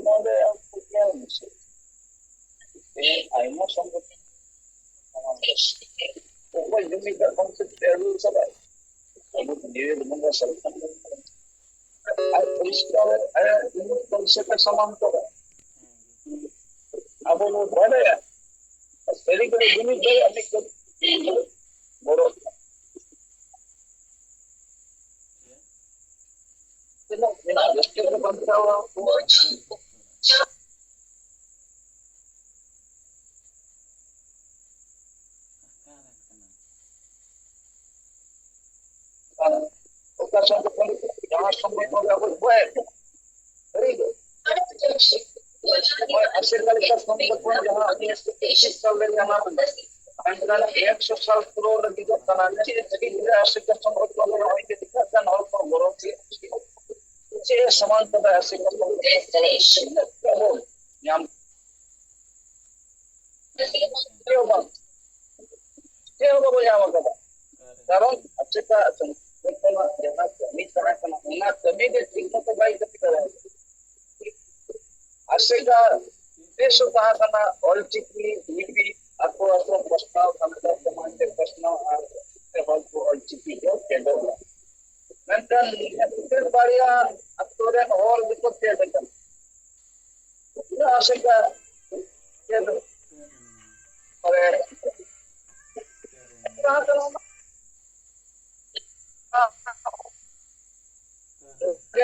महोदय आपको क्या विषय आईना संगठन ऊपर जमी का कॉन्सेप्ट तेरू सब है तो निवेद मंगा सल्फन परिष्कार है इन कॉन्सेप्ट का समान तो है अब वो बड़े है तेरी को जमी भाई अनेक बड़ो तो ना जस्ट के बनता हुआ उसका संगठन यहाँ संगठन का कुछ है ठीक है और ऐसे कल का संगठन जहाँ अपने शिक्षा ले जहाँ अंदर 100 साल करोड़ दिक्कत बनाने से ऐसे का संगठन में होने की दिक्कत न हो तो गौरव से समान पता ऐसे का संगठन यहाँ क्या होगा वो यहाँ होगा कारण अच्छे का संगठन जहाँ कमी तरह का ना कमी के ठीक तो भाई कभी करें ऐसे का देश कहाँ करना ऑल चिकनी नीति आपको अपना प्रस्ताव समझा समाज के प्रश्नों के बाद को ऑल चिकनी जो केंद्र में नंतर फिर बारिया अक्टूबर में और दिक्कत क्या देखा ये ऐसे का केंद्र और कहाँ करना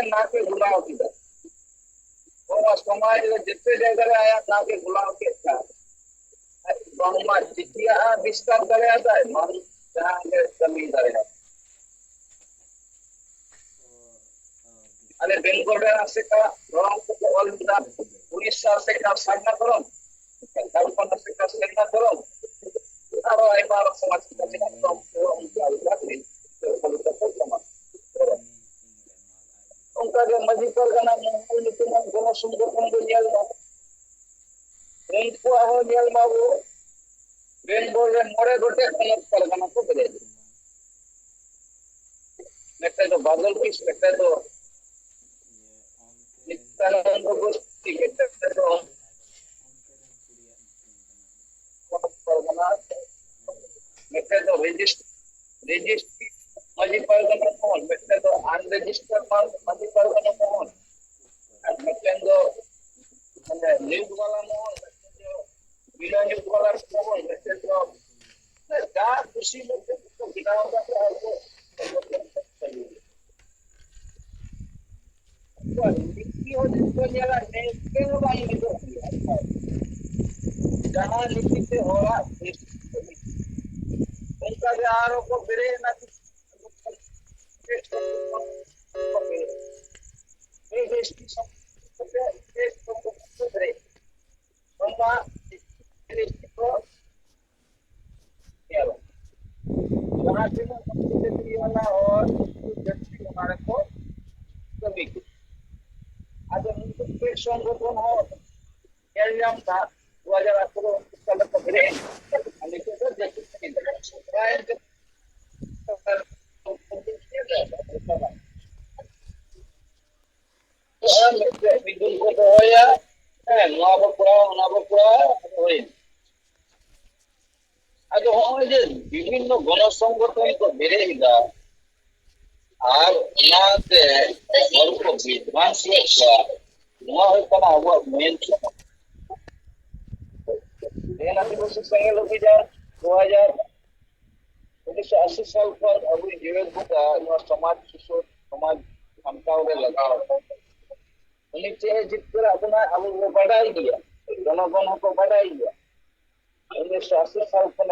ना के गुलाव की वो समाज जितने जगह आया ना के गुलाव के था बहुमा जितिया विस्तार करे आता है मान जहाँ के कमी करे अरे बेंगलोर में से का रोम को ऑल मिला उड़ीसा से का सामना करो कल्पना से का सामना करो अब आई बार समाज का चिन्ह तो उनका उदाहरण उनका जो मजी पर गाना नीति में दोनों संगठन को नियल मा उनको आहो नियल मा वो बेंगलोर में मोरे गोटे कनेक्ट कर गाना को करे लगता है तो बादल की लगता है तो नित्यानंद को ठीक है तो परगना लगता है तो रजिस्ट्री मजी परगना कौन लगता है तो अनरजिस्टर्ड मजी परगना कौन लगता है तो न्यूज़ वाला मोहन जो बिना न्यूज़ वाला मोहन लगता है तो क्या खुशी लगता है तो बिना होगा तो आपको नीति हो जिसको जरा नेके हो भाई तो जहाँ नीति से हो रहा उनका बिहारों को फिरे ना देश की देश को फिरे उनका को क्या जहाँ से वाला और हमारे को सभी आज उनके संगठन हो एलियम था 2018 साल तक फिरे हमने तो जैसे विद्युत को तो हो या नवा बकुड़ा होई आज हम जे विभिन्न गण संगठन को बेरेगा আর ওনাতে অল্প বিদ্বান নোয়া হইতো না আবু মেন এর আদিবাসী संघ लोग जा 1980 साल पर अभी जीवन का यह समाज समाज क्षमता में लगाओ नीचे जितना अपना अब वो बढ़ाई दिया जनगण को बढ़ाई दिया 1980 साल पर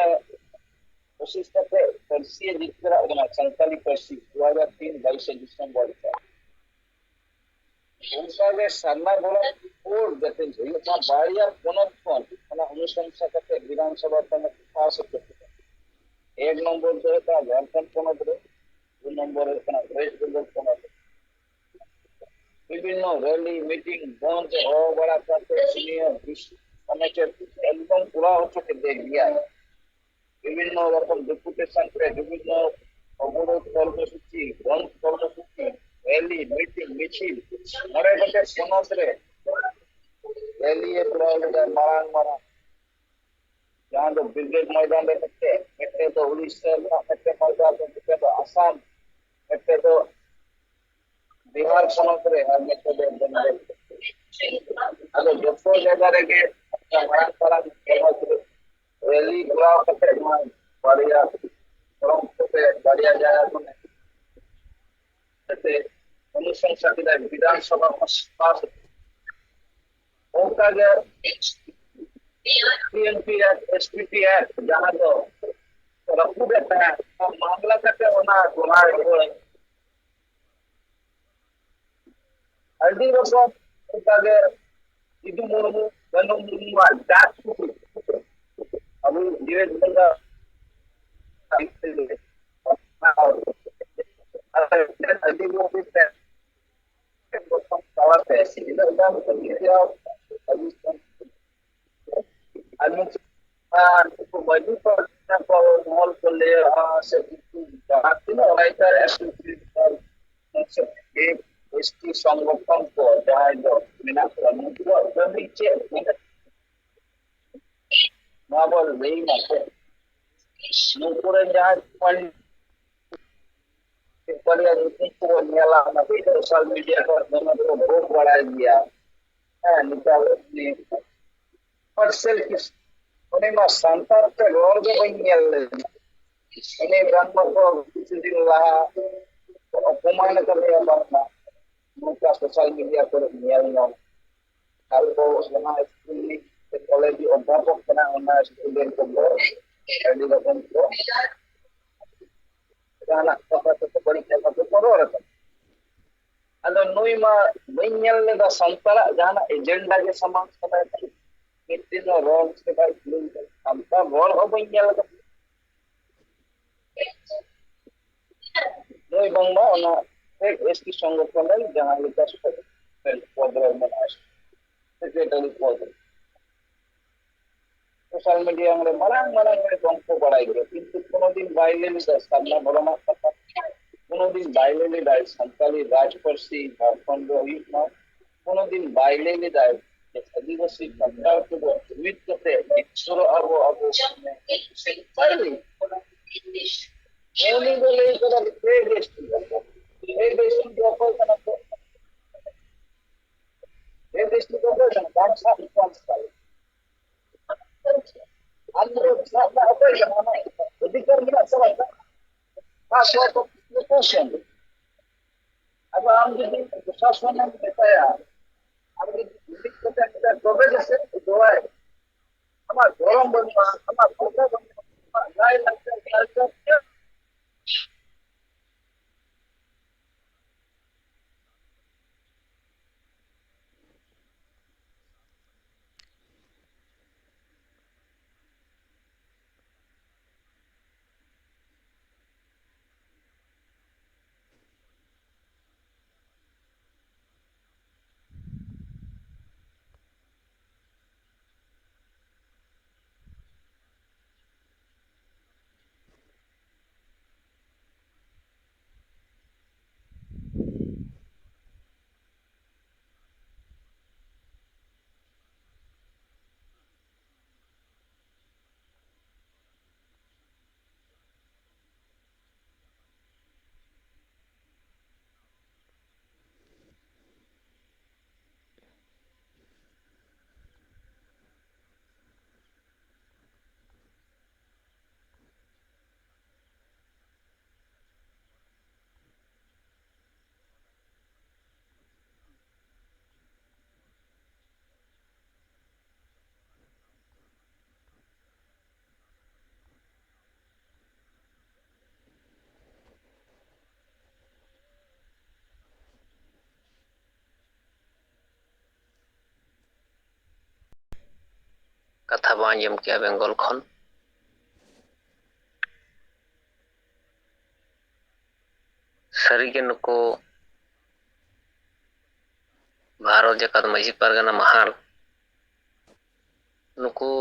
कोशिश करते परसी जितना अपना संचालित परसी 2003 22 दिसंबर का उनका वे सामना बोला और देते हैं ये था बारिया पुनर्फोन अपना अनुशंसा करते विधानसभा में पास होते एक नंबर जो था झारखंड पुनर्फोन 2 नंबर अपना वेस्ट बंगाल पुनर्फोन विभिन्न रैली मीटिंग बंद और बड़ा करते सीनियर कनेक्टेड एकदम पूरा हो चुके देख दिया विभिन्न रकम डेपुटेशन पे विभिन्न अवरोध कर्मसूची बंद कर्मसूची रैली मीटिंग मिছিল মরে গেছে সমস্ত रैली मारांग मारांग जहाँ तो ब्रिगेड मैदान में तो उड़ीसा मैदान तो आसाम तो बिहार समग्र अगर जो जगह रे मारांग मारांग रैली बढ़िया बढ़िया जाए जैसे अनुशंसा विधानसभा पास पीएनपी एक्ट एसपीटी एक्ट जहाँ तो रखू देता है मामला करके होना गुना हल्दी रसम इदु मुर्मू गनु मुर्मू जात अभी धीरे धीरे हल्दी मुर्मू baju mall করলে সে রাইটার এসটি সংগঠন ko jahay do mina nuko dami che mabol rei na nuko ren jahay बढ़िया को नियाला ना सोशल मीडिया पर दोनों को बहुत बढ़ा दिया है निकाल और सेल्फी उन्हें मा संतार पे रोल के बनियल उन्हें ब्रह्म को किसी दिन रहा अपमान करने वाला मुझे सोशल मीडिया पर नियाला kalau sama स्कूल कॉलेज अध्यापक करना होना स्टूडेंट को एडुकेशन को जाना तो बड़ी जगह पे करो रहा अदो नुई मा बनियल ले दा संतरा जाना एजेंडा के समान समय कितने रोल से भाई हमका रोल हो बनियल नुई बंगमा ना एक एसटी संगठन है जहां लिखा है पॉपुलर बनाया सेक्रेटरी पद सोशल मीडिया में मारांग मारांग में गंको बढ़ाई गया किंतु कोनो दिन बाइले में सामना बड़ा मत कोनो दिन बाइले में दाई संताली राजपर्सी झारखंड रोहित ना कोनो दिन बाइले में दाई आदिवासी कंटाल के विविध करते इच्छुर अबो बाइले एनी बोले करा ए देश की ऑफर करना तो ए देश की ऑफर करना काम सा रिस्पांसिबल अंदर सारा ऑफर करना अधिकार मिला सब पास हो तो क्वेश्चन अब हम यदि शासन ने बताया अब यदि करते प्रोग्रेस से जो है हमारा गौरव बनना हमारा कोटा बनना गाय लगता है कथा बांजम किया बेंगल खन सारी नुको भारत जगत मजी परगना महाल नुको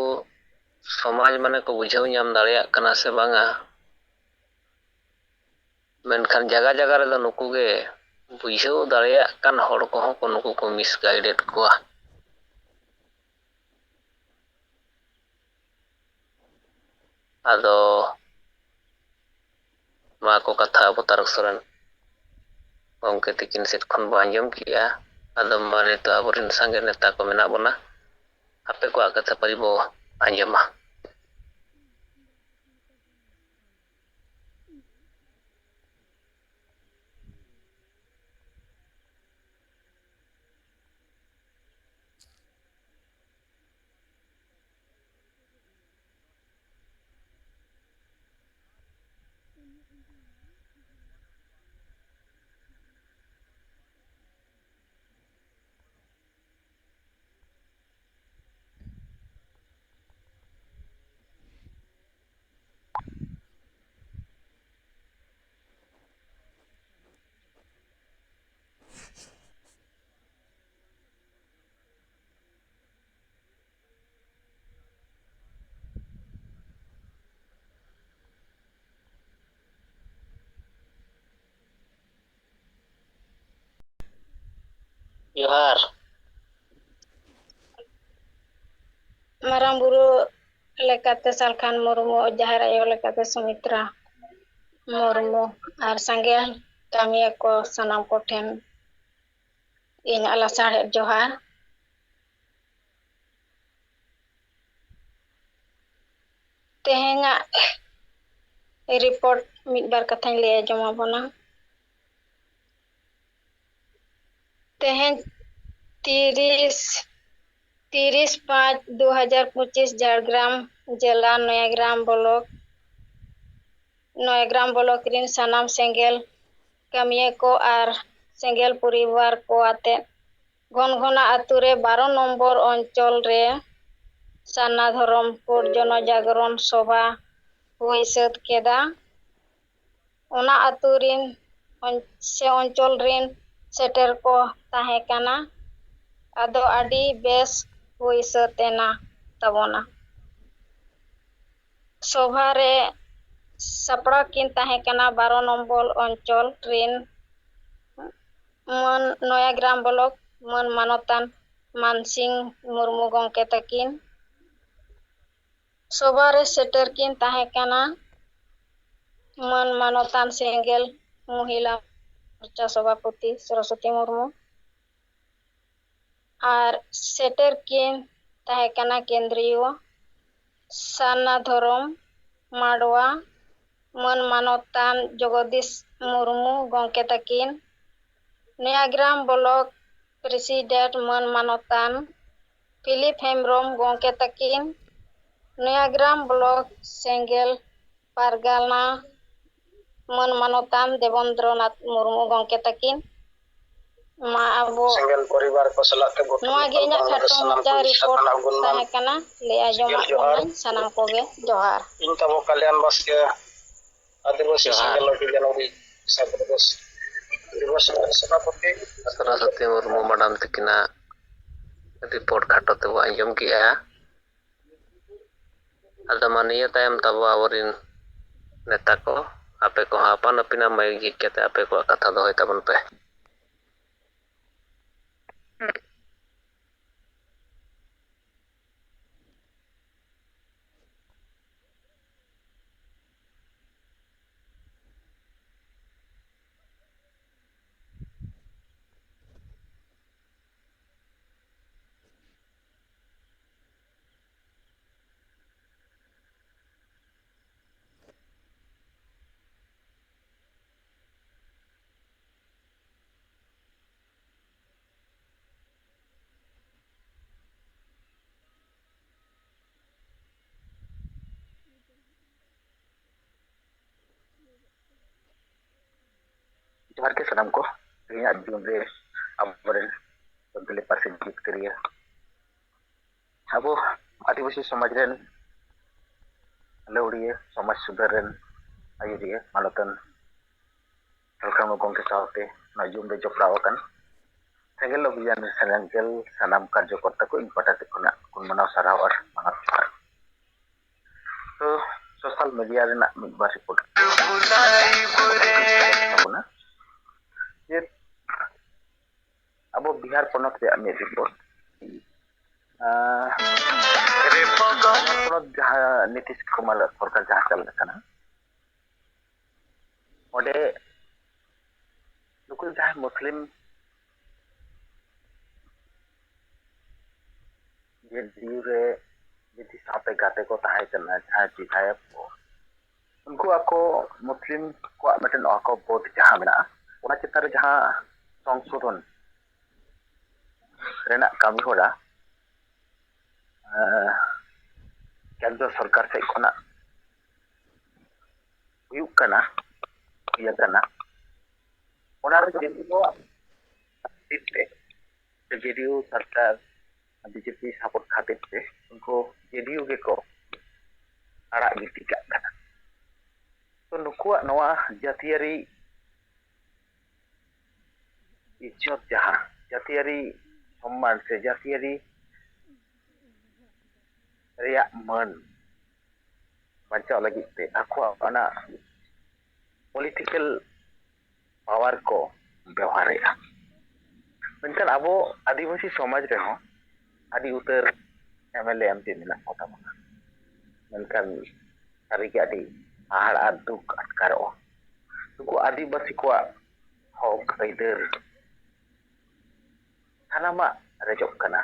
समाज माने को बुझाव नाम दाड़िया कना से बांगा मेनखान जगह जगह रे नुको गे बुझाव दाड़िया कान हड़ को नुको को मिसगाइडेड कोआ ᱟᱫᱚ ᱱᱚᱣᱟ ᱠᱚ ᱠᱟᱛᱷᱟ ᱟᱵᱚ ᱛᱟᱨᱚᱠ ᱥᱚᱨᱮᱱ ᱜᱚᱢᱠᱮ ᱛᱤᱠᱤᱱ ᱥᱮᱫ ᱠᱷᱚᱱ ᱵᱚ ᱟᱸᱡᱚᱢ ᱠᱮᱜᱼᱟ᱾ ᱟᱫᱚ ᱢᱟ ᱱᱤᱛᱚᱜ ᱟᱵᱚᱨᱮᱱ ᱥᱟᱸᱜᱮ ᱱᱮᱛᱟ ᱠᱚ ᱢᱮᱱᱟᱜ ᱵᱚᱱᱟ, ᱟᱯᱮ ᱠᱚᱣᱟᱜ ᱠᱟᱛᱷᱟ ᱯᱟᱹᱨᱤ ᱵᱚ ᱟᱸᱡᱚᱢᱟ᱾ ᱡᱚᱦᱟᱨ ᱢᱟᱨᱟᱝ ᱵᱩᱨᱩ ᱞᱮᱠᱟᱛᱮ ᱥᱟᱞᱠᱷᱟᱱ ᱢᱩᱨᱢᱩ, ᱡᱟᱦᱮᱨ ᱟᱭᱳ ᱞᱮᱠᱟᱛᱮ ᱥᱩᱢᱤᱛᱨᱟ ᱢᱩᱨᱢᱩ ᱟᱨ ᱥᱟᱸᱜᱮ ᱠᱟᱹᱢᱤᱭᱟᱹ ᱠᱚ ᱥᱟᱱᱟᱢ ᱠᱚᱴᱷᱮᱱ ᱤᱧᱟᱹᱜ ᱞᱟᱥᱟᱲᱦᱮᱫ ᱡᱚᱦᱟᱨ᱾ ᱛᱮᱦᱮᱧᱟᱜ ᱨᱤᱯᱳর্ᱴ ᱢᱤᱫᱵᱟᱨ ᱠᱟᱛᱷᱟᱧ ᱞᱟᱹᱭ ᱟᱸᱡᱚᱢ ᱟᱵᱚᱱᱟ᱾ ᱛᱮᱦᱮᱧ 30/5/2025 ঝাড়গ্রাম জেলা নয়াগ্রাম ব্লক ᱨᱤᱱ ᱥᱟᱱᱟᱢ ᱥᱮᱸᱜᱮᱞ ᱠᱟᱹᱢᱤᱭᱟᱹ ᱠᱚ ᱟᱨ ᱥᱮᱸᱜᱮᱞ ᱯᱚᱨᱤᱵᱟᱨ ᱠᱚ ᱟᱛᱮ ᱜᱷᱚᱱᱜᱷᱚᱱᱟ ᱟᱛᱳ ᱨᱮ 12 নম্বর অঞ্চল রে ᱥᱟᱨᱱᱟ ᱫᱷᱚᱨᱚᱢ ᱠᱳᱰ ᱡᱚᱱᱚᱡᱟᱜᱚᱨᱚণ ᱥᱚᱵᱷᱟ ᱦᱩᱭ ᱥᱟᱹᱛ ᱠᱮᱫᱟ᱾ ᱚᱱᱟ ᱟᱛᱳ ᱨᱤᱱ ᱥᱮ ᱚᱧᱪᱚᱞ ᱨᱤᱱ ᱥᱮᱴᱮᱨ ᱠᱚ ᱛᱟᱦᱮᱸ ᱠᱟᱱᱟ᱾ ᱟᱫᱚ ᱟᱹᱰᱤ ᱵᱮᱥ ᱦᱩᱭ ᱥᱟᱹᱛ ᱮᱱᱟ ᱛᱟᱵᱚᱱᱟ᱾ ᱥᱚᱵᱷᱟ ᱨᱮ ᱥᱟᱯᱲᱟᱣ ᱠᱤᱱ ᱛᱟᱦᱮᱸ ᱠᱟᱱᱟ 12 নম্বর অঞ্চল ᱨᱤᱱ ᱢᱟᱹᱱ ᱱᱚᱭᱟᱜᱨᱟᱢ ᱵᱞᱚᱠ ᱢᱟᱹᱱ ᱢᱟᱱᱚᱛᱟᱱ ᱢᱟᱱᱥᱤᱝ ᱢᱩᱨᱢᱩ ᱜᱚᱢᱠᱮ ᱛᱟᱹᱠᱤᱱ᱾ ᱥᱚᱵᱷᱟ ᱨᱮ ᱥᱮᱴᱮᱨ ᱠᱤᱱ ᱛᱟᱦᱮᱸ ᱠᱟᱱᱟ ᱢᱟᱹᱱ ᱢᱟᱱᱚᱛᱟᱱ ᱥᱮᱸᱜᱮᱞ ᱢᱚᱦᱤᱞᱟ ᱢᱳᱨᱪᱟ ᱥᱚᱵᱷᱟᱯᱚᱛᱤ ᱥᱚᱨᱚᱥᱚᱛᱤ ᱢᱩᱨᱢᱩ ᱟᱨ ᱥᱮᱴᱮᱨ ᱠᱤᱱ ᱛᱟᱦᱮᱸ ᱠᱟᱱᱟ ᱠᱮᱱᱫᱨᱤᱭᱚ ᱥᱟᱨᱱᱟ ᱫᱷᱚᱨᱚᱢ ᱢᱟᱰᱣᱟ ᱢᱟᱹᱱ ᱢᱟᱱᱚᱛᱟᱱ ᱡᱚᱜᱚᱫᱤᱥ ᱢᱩᱨᱢᱩ ᱜᱚᱢᱠᱮ ᱛᱟᱹᱠᱤᱱ, ᱱᱚᱭᱟᱜᱨᱟᱢ ᱵᱞᱚᱠ ᱯᱨᱮᱥᱤᱰᱮন্ট ᱢᱟᱹᱱ ᱢᱟᱱᱚᱛᱟᱱ ᱯᱷᱤᱞᱤᱯ ᱦᱮᱢᱵᱨᱚᱢ ᱜᱚᱢᱠᱮ ᱛᱟᱹᱠᱤᱱ, ᱱᱚᱭᱟᱜᱨᱟᱢ ᱵᱞᱚᱠ ᱥᱮᱸᱜᱮᱞ ᱯᱟᱨᱜᱟᱱᱟ ᱢᱟᱹᱱ ᱢᱟᱱᱚᱛᱟᱱ ᱫᱮᱵᱮᱱᱫᱨᱚᱱᱟᱛᱷ ᱢᱩᱨᱢᱩ ᱜᱚᱢᱠᱮ ᱛᱟᱹᱠᱤᱱ᱾ ᱢᱟ ᱟᱵᱚ ᱥᱮᱸᱜᱮᱞ ᱯᱚᱨᱤᱵᱟᱨ ᱠᱚ ᱥᱟᱞᱟᱜ ᱛᱮ ᱱᱚᱣᱟ ᱜᱮ ᱤᱧᱟᱹᱜ ᱠᱷᱟᱴᱚ ᱢᱟᱪᱷᱟ ᱨᱤᱯᱳর্ᱴ ᱛᱟᱦᱮᱸ ᱠᱟᱱᱟ, ᱞᱟᱹᱭ ᱟᱸᱡᱚᱢᱟᱫ ᱵᱚᱱᱟᱹᱧ ᱥᱟᱱᱟᱢ ᱠᱚᱜᱮ ᱡᱚᱦᱟᱨ᱾ ᱤᱧ ᱛᱟᱵᱚ ᱠᱟᱞᱭᱟᱱ ᱵᱟᱥᱠᱮ ᱟᱹᱫᱤᱵᱟᱹᱥᱤ ᱥᱮᱸᱜᱮᱞ ᱡᱟᱱᱩᱣᱟᱨᱤ ᱥᱟᱫᱨᱚᱫᱚᱥ ᱫᱤᱵᱚᱥ ᱥᱚᱵᱷᱟᱯᱚᱛᱤ ᱥᱚᱨᱚᱥᱚᱛᱤ ᱢᱩᱨᱢᱩ ᱢᱟᱰᱟᱢ ᱛᱟᱹᱠᱤᱱᱟᱜ ᱨᱤᱯᱳর্ᱴ ᱠᱷᱟᱴᱚ ᱛᱮᱵᱚ ᱟᱸᱡᱚᱢ ᱠᱮᱜᱼᱟ᱾ ᱟᱫᱚ ᱢᱟ ᱱᱤᱭᱟᱹ ᱛᱟᱭᱚᱢ ᱛᱟᱵᱚ ᱟᱵᱚᱨᱮᱱ ᱱᱮᱛᱟ ᱠᱚ, ᱟᱯᱮ ᱠᱚᱦᱚᱸ ᱟᱯᱟᱱ ᱟᱹᱯᱤᱱᱟᱜ ᱢᱟᱹᱭᱤᱠ ᱡᱷᱤᱡ ᱠᱟᱛᱮ ᱟᱯᱮ ᱠᱚᱣᱟᱜ ᱠᱟᱛᱷᱟ ᱫᱚᱦᱚᱭ ᱛᱟᱵᱚᱱ ᱯᱮ᱾ ᱡᱚᱦᱟᱨ ᱜᱮ ᱥᱟᱱᱟᱢ ᱠᱚ, ᱤᱧᱟᱹᱜ ᱡᱤᱭᱚᱱ ᱨᱮ ᱟᱵᱚᱨᱮᱱ ᱥᱟᱱᱛᱟᱲᱤ ᱯᱟᱹᱨᱥᱤ ᱡᱤᱛᱠᱟᱹᱨᱤᱭᱟᱹ ᱟᱵᱚ ᱟᱹᱫᱤᱵᱟᱹᱥᱤ ᱥᱚᱢᱟᱡᱽ ᱨᱮᱱ ᱞᱟᱹᱣᱲᱤᱭᱟᱹ ᱥᱚᱢᱟᱡᱽ ᱥᱩᱫᱷᱟᱹᱨ ᱨᱮᱱ ᱟᱹᱭᱩᱨᱤᱭᱟᱹ ᱢᱟᱱᱚᱛᱟᱱ ᱥᱟᱞᱠᱷᱟᱱ ᱜᱚᱢᱠᱮ ᱥᱟᱶᱛᱮ ᱱᱚᱣᱟ ᱡᱩᱢ ᱨᱮ ᱡᱚᱯᱲᱟᱣ ᱟᱠᱟᱱ ᱥᱮᱸᱜᱮᱞ ᱚᱵᱷᱤᱡᱟᱱ ᱥᱮᱸᱜᱮᱞ ᱥᱟᱱᱟᱢ ᱠᱟᱨᱡᱚᱠᱚᱨᱛᱟ ᱠᱚ ᱤᱧ ᱯᱟᱦᱴᱟ ᱥᱮᱫ ᱠᱷᱚᱱᱟᱜ ᱢᱟᱱᱟᱣ ᱥᱟᱨᱦᱟᱣ ᱟᱨ ᱢᱟᱱᱟᱣ ᱡᱚᱦᱟᱨ᱾ ᱛᱚ ᱥᱳᱥᱟᱞ ᱢᱤᱰᱤᱭᱟ ᱨᱮᱱᱟᱜ ᱢᱤᱫᱵᱟᱨ ᱨᱤᱯᱳর্ᱴ ᱛᱟᱵᱚᱱᱟ ᱡᱮ ᱟᱵᱚ ᱵᱤᱦᱟᱨ ᱯᱚᱱᱚᱛ ᱨᱮᱭᱟᱜ ᱢᱤᱫ ᱨᱤᱯᱳর্ᱴ ᱯᱚᱱᱚᱛ ᱡᱟᱦᱟᱸ ᱱᱤᱛᱤᱥ ᱠᱩᱢᱟᱨ ᱥᱚᱨᱠᱟর ᱡᱟᱦᱟᱸ ᱪᱟᱞᱟᱜ ᱠᱟᱱᱟ ᱚᱸᱰᱮ ᱱᱩᱠᱩ ᱡᱟᱦᱟᱸᱭ ᱢᱩᱥᱞᱤᱢ ᱡᱮᱞ ᱨᱮ ᱡᱩᱫᱤ ᱥᱟᱶᱛᱮ ᱜᱟᱛᱮ ᱠᱚ ᱛᱟᱦᱮᱸ ᱠᱟᱱᱟ ᱡᱟᱦᱟᱸᱭ ᱵᱤᱫᱷᱟᱭᱚᱠ ᱠᱚ उनको ako muslim ko meten ako both jahan mena ona chetar jahan সংশোধন renak kami hora কেন্দ্র সরকার sej khona huyuk kana iya kana ona re jedio titte jedio sarkar BJP support khatir te unko jedio ge ko arak giti kak kana तो नुकुआ नवा जातियारी इज्जत जहां जातियारी सम्मान से जातियारी रिया मन बचाव लगी ते आखुआ अना पॉलिटिकल पावर को व्यवहारेगा मेनखान आबो आदिवासी समाज रे हो आदि उतर एमएलए एमपी मेना को तबना मेनखान सारी के आदि ahar aduk atkaro nuku adibasi ko hok aider hanama rejok kana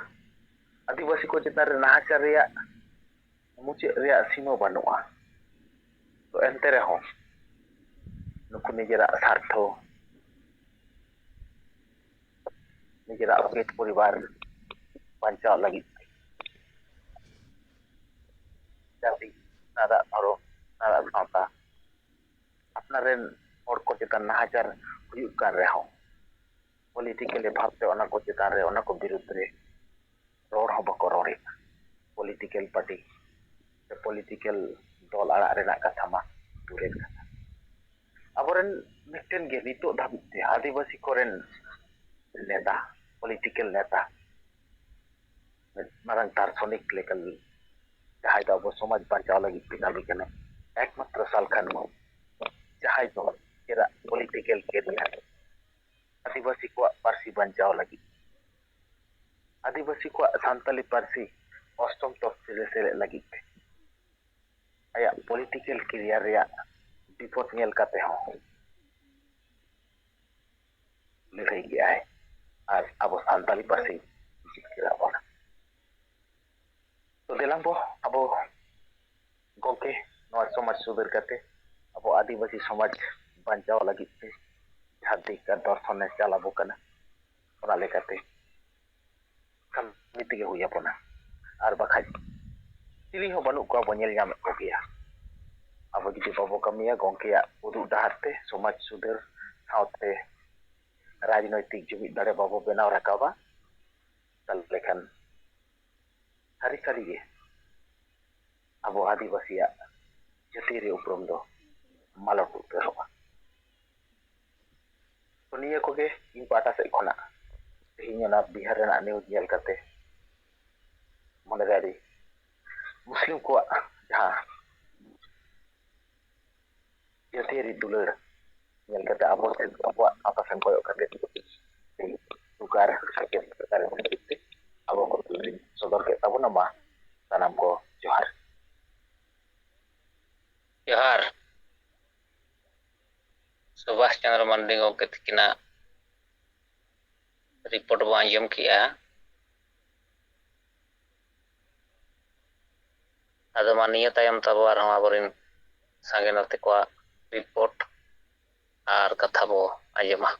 adibasi ko chetar nahachar reya muche reya simo banua to ente reho nuku nijera sartho nijera pet poribar banchaw lagi jadi nada aro nada sawta apnaren hor ko chetan nahachar huyuk kan reho politically bhabte ona ko chetan re ona ko birudh re ror ho bako rore political party se political dol arak renak katha ma duren katha aboren mitten ge nitok dhabit te adivasi koren neta political neta marang darsonik level jahay do abo somaj banchaw lagi pinali kane ekmatra salkhan mo jahay do kira political career आदिवासी को पार्सी बंचाव लगी आदिवासी को सांताली पार्सी अष्टम तफसिल से लगी आया political career रे विपद nail काते हो लड़ाई गया है और अब सांताली पार्सी जिकरा बना तो दिलांबो अब गोके नवा समाज सुधर काते अब आदिवासी समाज बंचाव लगी हाथी का दर्शन चलाबो कना ओना लेकाते कमी तेगे हुया पना आर बाखाय चिली हो बानु को बनेल जाम को गया अब जुदी बाबो कमिया गोंकेया उदु डाहते समाज सुधर साउते राजनैतिक जुमिद दाड़े बाबो बेनाव राकाबा तल लेखन सारी सारी गे अब आदिवासिया जतीरे उपरम दो मालट उतरवा निया को गे इन पाटा से खोना तेहिना बिहार रेना न्यूज नेल काते मनरेरी मुस्लिम को जहां जतेरी दुलर नेल काते आबो से आबो आता सन कोयो काते दुकार साके प्रकार से आबो को सदर के तब नमा सनम को जोहार जोहार सुभाष चंद्र मांडी गोके तकिना रिपोर्ट बो आंजम किया आदो मानिया तायम तब आरहम आबोरिन सांगे नते को रिपोर्ट आर कथा बो आंजमा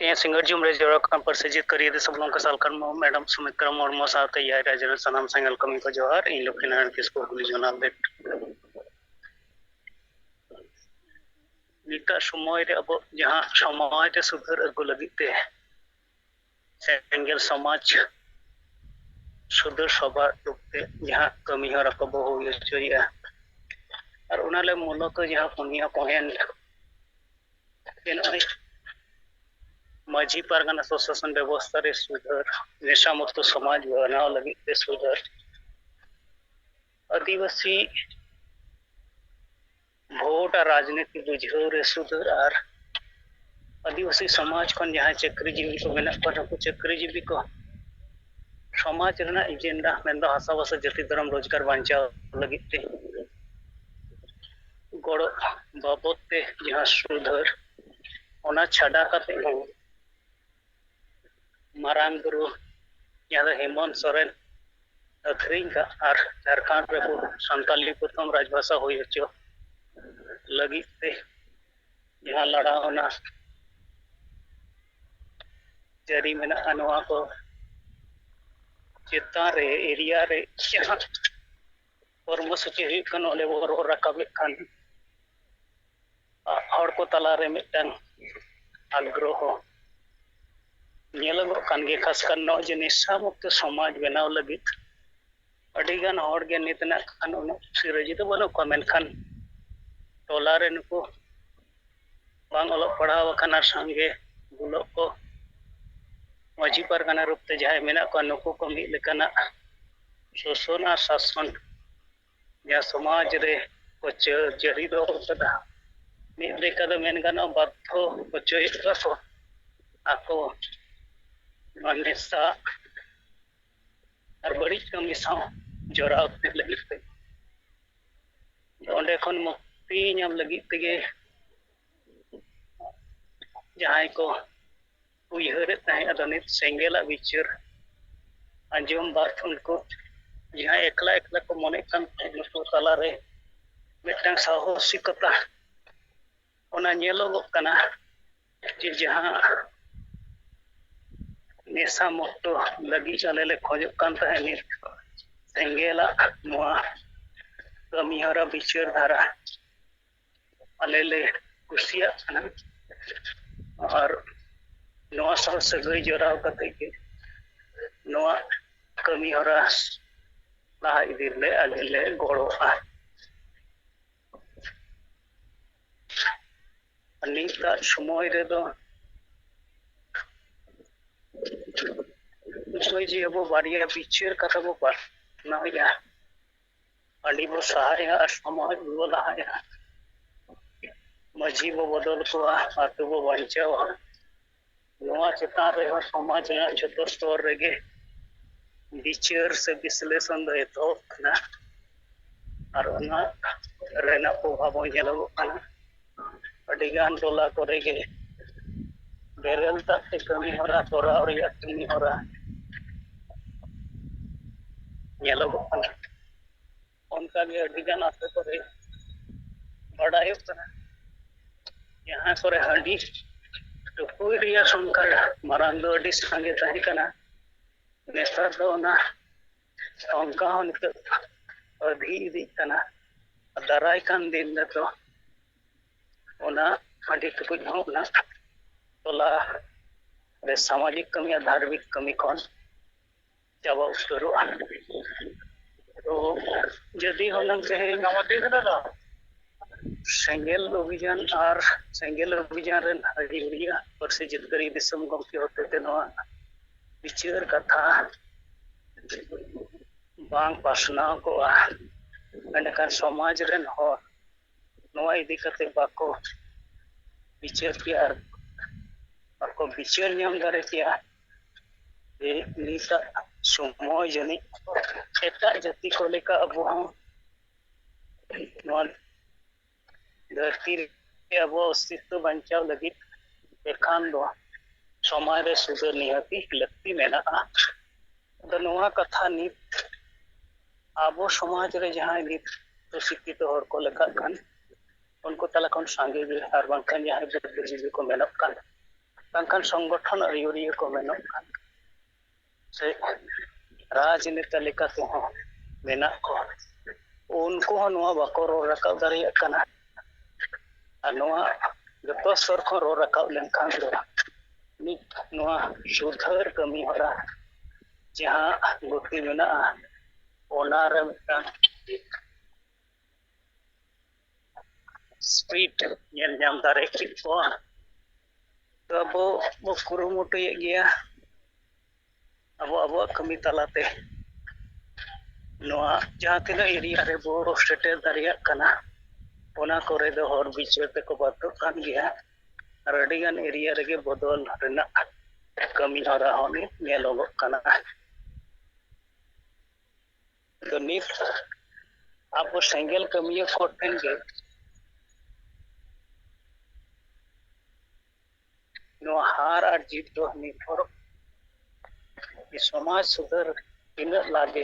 सिंगर जुम रे जोड़ा kan persijit kari de sebelum kesalkan mau madam Sumitra Murmu saute ya raja sanam sangal kami ko johar in lokinaran kisko guli jonal det nita সময় রে abo jahan সময় রে সুধার agu lagit te sengel samaj सुधर सभा टुकते जहाँ कमी हरा को बहु योजया और उनाले मूलत जहाँ पुनिया पहन माझी पारगाना प्रशासन व्यवस्था रे सुधर निशा मुक्त समाज बनाव लगी ते सुधर आदिवासी वोट और राजनीति बुझाव रे सुधर और आदिवासी समाज खन जहाँ चक्रीजीवी को मेना को चक्रीजीवी को समाज रना एजेंडा मेंदो हासावासा जाति धर्म रोजगार बांचाव लगित ते गड़ो बाबत ते जहाँ सुधर ओना छाड़ा काते मारांग गुरु यहाँ हेमंत सोरेन अखरीन का और झारखंड रे संताली प्रथम राजभाषा हुई हचो लगित ते जहाँ लड़ा होना जारी मेना अनवा को चेता रे एरिया रे जहाँ कर्मसूची हुई कन ओले वो रकाबे खान हड़ को तला रे मिटन आग्रह नेलगो कान गे खास कर नो जे निशा मुक्त समाज बनाव लगित अडिगान हड़ गे नितना खान उन सिरजी तो बनो कमेंट खान टोला रे नुको बांग ओलो पढ़ाव खाना संगे गुलो को माझी पारगाना रूपते जहाँ मेना को नुको को मिल लेकाना शोषण और शासन या समाज रे कुछ जरी दो कदा मिल लेका दो मेन गाना बाध्य कुछ इतना को आको मान्यता और बड़ी कमी साव जोराव ते लगी ते ओंडे खन मुक्ति नाम लगी ते जहाँ को उयहरे तहे अदनित सेंगेला विचार अंजुम बात उनको जहाँ एकला एकला को मने कान नुको तला रे मिटang साहसिकता ओना नेलोगो कना जे जहाँ नेशा मुक्त लगी चले ले खोज कान तहे सेंगेला मुआ कमीहरा विचार धारा अले ले कुसिया कना और नवा साल सगई जोराव कते के नवा कमीहरा ला इदिले अले ले गड़ोआ अनिता समय रे दो उसमें जी अब बारिया पिक्चर कथा वो पर ना या अली वो सहाय समाज वो लहाया मजी वो बदल को आतु वो बंचाव नवा चेता रे समाज ना छोटो स्टोर रेगे विचार से विश्लेषण दे तो ना और ना रेना प्रभाव नेलो काना अडिगान टोला करेगे बेरल तक कमी होरा तोरा और या कमी होरा नेलो काना उनका भी अडिगान आते करे बड़ा है उतना यहाँ करे हंडी तो कोई रिया संकर मरांदो अडी संगे ताही कना नेस्तर दो ना उनका उनके अधी दी कना दराई कान दिन तो ओना हंडी तो कुछ हो ना तोला रे सामाजिक कमी धार्मिक कमी कौन चावा उस्तरो तो यदि हम कहे सेंगेल अभियान और सेंगेल अभियान रे हरिया परिजित करी दिसम गमके होते ते नवा विचार कथा बांग पासनाव को एंडकान समाज रेन हो नवा इदी कते बाको विचार किया बाको विचार नाम दारे किया ए नीता समय जनी एटा जाति को लेका अब हम नवा धरती रे अब अस्तित्व बंचाव लगी एखान दो समाज रे सुधर निहती लगती मेना तो नवा कथा नीत आबो समाज रे जहाँ नीत तो शिक्षित हर को लेका खान उनको तला कौन सांगे भी हर बांकन जहाँ बुद्धिजीवी को मेहनत कर bangkan संगठन आयुरिया को मेनोक kan se राजनेता लेकाते हो मेना को उनको हो नोआ बाको रो रकाब दारिया kana ar noa joto sor ko ro rakab lenkhan do nit noa sudhar kami hora jaha guti mena ona re mitang street nyel nyam dare kit ko to abo bo kurumutu ye gya abo kami talate noa jaha tina area re bo state dariya kana ona kore do hor bichar te ko bato kan gya ar adigan area rege bodol rena kami hora honi nelogok kana to nit abo single kami ko tenge no har ar jit do nit hor समाज सुधर इन लागे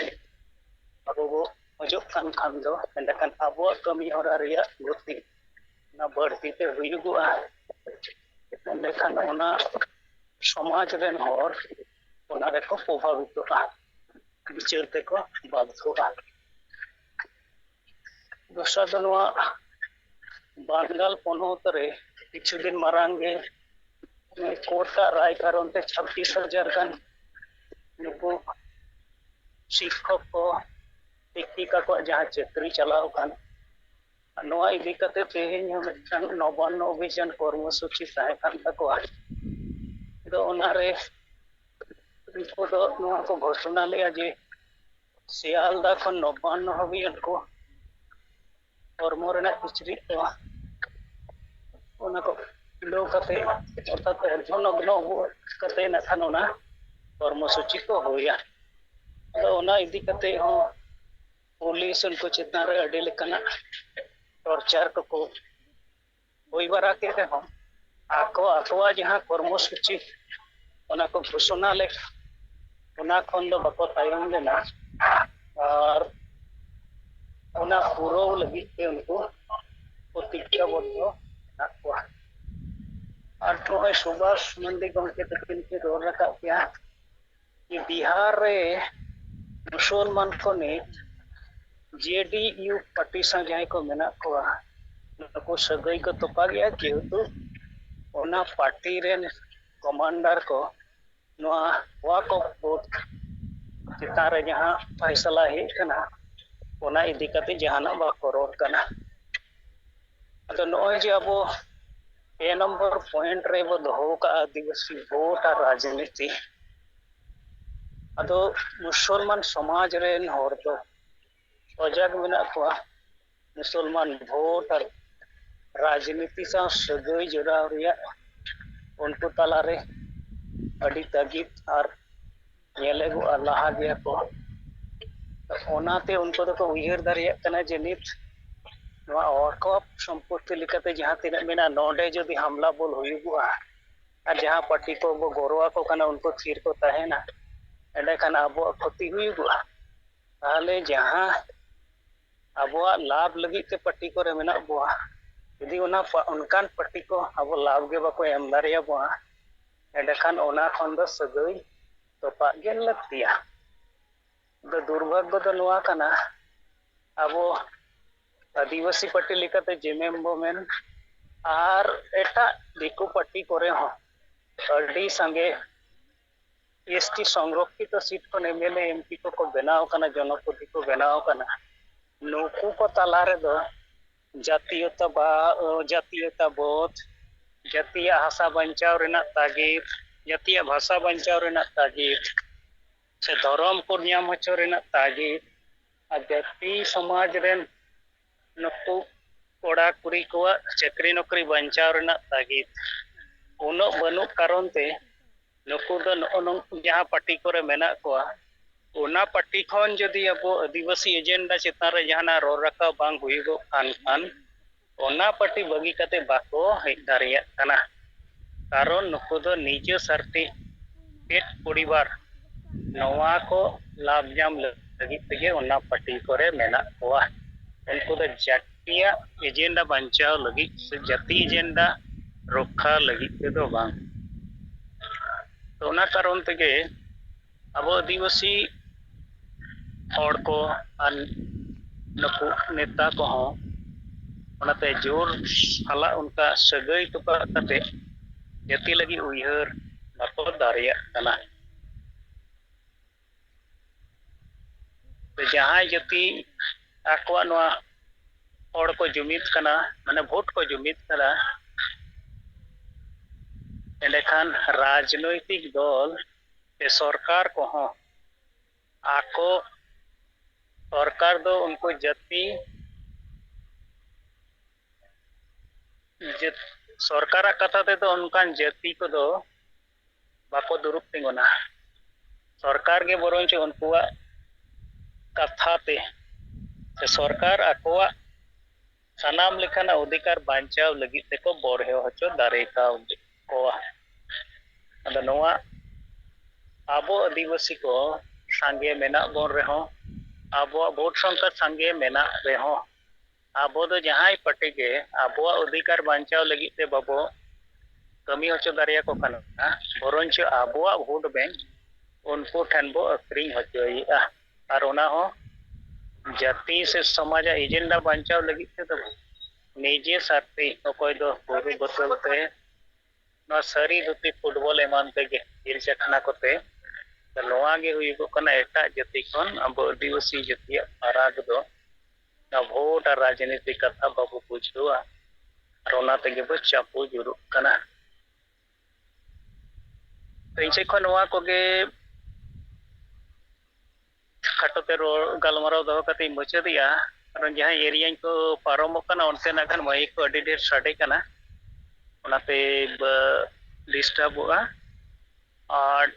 अब वो मजो kan do endakan abo kami hora ria guti na बढ़ती te huyugua endakan ona समाज ren hor ona reko probhabitoa bichar te ko badhoa dosra do noa bangal ponot re kichu din marang ge Kota राय कारण ते 26,000 kan नुको शिक्षक को शिक्षिका को जहाँ चक्री चलाओ kan नोआ इदी कते तेहेñ मिदटां नवान्न अभियान कर्मसूची ताहे kan ताकोआ दो ओनारे उनको दो नोआ को घोषणा लेया जे सियालदा खन नवान्न अभियान को कर्म रेना किचरी तो ओना को लो कते अर्थात नग्न कते ना खान ओना कर्मसूची को होया तो ओना इदी कते हो पुलिस उनको चेतना रे अडी लेकना टॉर्चर को होई बारा के हो आको जहां कर्मसूची ओना को घोषणा ले ओना खन दो बको तायम लेना और ओना पूरो लगी पे उनको प्रतिज्ञाबद्ध नाकुआ और तो सुभाष मंदी गमके तकिन के रोड रखा क्या कि बिहार रे मुसलमान को ने जेडीयू पार्टी सा जाय को मेना को नको सगई को तोपा गया जेहेतु ओना पार्टी रे कमांडर को नोआ वा को बोट चिता रे जहां फैसला हे कना ओना इदी कते जहाना बा करोड़ कना तो नोय जे अब ए नंबर पॉइंट रे वो दो का आदिवासी वोट और राजनीति अदो मुसलमान समाज रेन होर तो सजग मेना को मुसलमान वोट और राजनीति सा सगई जोड़ा रिया उनको तला रे अडी तगित और येले गो अल्लाह गया को ओनाते उनको तो उयहर दारिया कना जे नित और सम्पत्ति लिखते जहाँ तीन मेना नोडे जो हमला बोल हुआ और जहाँ पार्टी को वो गौरवा को कना उनको थीर को तहेना एंडे खान अब क्षति हुआ ताले जहाँ अब लाभ लगी ते पार्टी को रे मेना बुआ यदि उनकान पार्टी को अब लाभ के बाको एम दारिया बुआ एंडे खान ओना खन दो सगई तोपा गे लक्तिया दो दुर्भाग्य दो नोआ कना अब आदिवासी पार्टी लिखते जेमेम बोमेन और एटा दिकु पार्टी करे हो अडी संगे एसटी संरक्षित सीट को एमएलए एमपी को बनाव कना जनपति को बनाव कना नुकु को तला रे दो जातीयता बोध जातीय भाषा बचाव रेना तागिद जातीय भाषा बचाव रेना तागिद से धर्म को न्याम हचो रेना तागिद और जाति समाज रेन नुकु कोड़ा कुड़ी को चाकरी नौकरी बचाव रेना तागिद उनो बनु कारण ते नुकु दो जहाँ पार्टी को मेना को ओना पार्टी खन जदि अब आदिवासी एजेंडा चेतान रे जहाना रोड रखा बांग हुईगो खान ओना पार्टी बगी कते बाको हेज दारिया कना कारण नुकु दो निजे सर्टिफिकेट परिवार नवा को लाभ जाम लगी तेगे ओना पार्टी करे मेना कोआ उनको दो जातीय एजेंडा बचाव लगी से जाति एजेंडा रक्षा लगी ते दो बांग तो ona karon tege abo adivasi hor ko ar nuku neta ko hon onate jor hala unka sagai tuka kate jati lagi uyhar bako dareya kana तो जहाँ जति आकवा नवा हर को जुमित कना माने भोट को जुमित कना एंडेखान राजनैतिक दल से सरकार को हो आको सरकार दो उनको जति सरकार कथा ते तो उनकान जति को दो बाको दुरुप तिंगोना सरकार के बरंच उनकुआ कथा ते सरकार आकोआ सानाम लेखाना अधिकार बांचाव लगी तेको बरहे हचो दारे का कोआ अदा नोआ आबो आदिवासी को संगे मेना बोन रेहो आबो वोट संख्या संगे मेना रेहो आबो दो जहां पटे के आबो अधिकार बांचाव लगी ते बाबो कमी हचो दारे को कना बरंच आबो वोट बैंक उनको ठन बो अक्रिंग हचोया और ओना हो जाति से समाज एजेंडा बांचाव लगी ते तो निजे साथी अकय दो गुरु बतलते ना सारी धुती फुटबॉल एमान ते हिल चखना कोते तो नोआ गे हुई को कना एटा जाति कोन अब आदिवासी जाति आराग दो ना वोट और राजनीति कथा बाबू बुझुआ और ओना ते गे चापू जुरु कना तो इनसे को नोआ को गे खाटोते गलमाराव दो कते मुचादिया कारण जहाँ एरिया को पारम कना उनसे ना खान वही को अडी ढेर साडे कना ओनाते डिस्टर्बोगा और